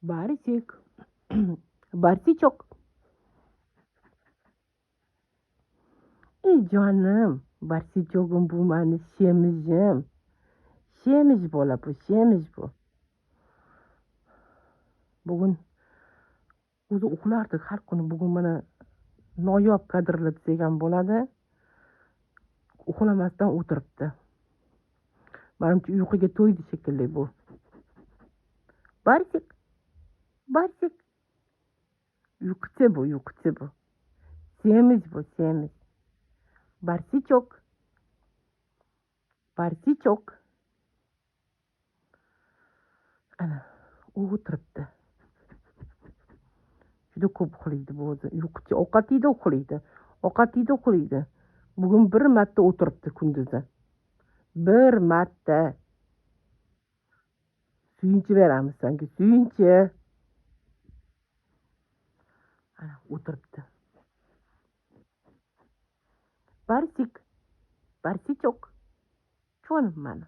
Barisik. Barsichok. Ey canım. Barsichog'um bu mani semizim. Semiz bola bu, semiz bu. Bugun o'zi uxlardik har kuni. Bugun mana noyob kadrlar degan bo'ladi. Uxlamasdan o'tiribdi. Manimcha uyquga to'ydi shekilli bu. Barsik, barsik. Uyquchi bu, uyquchi bu. Semiz bu, semiz. Barsichok, barsichok. Ana, u o'tiribdi. Juda ko'p uxlaydi bu o'zi. Uyquchi. Ovqat yeydi, uxlaydi. Ovqat yeydi, uxlaydi. Bugun bir marta o'tiribdi kunduzi. Bir marta. Suyunchi beramiz senga, suyunchi. Ana, o'tiribdi. Barsik, barsichok. Jonim mani.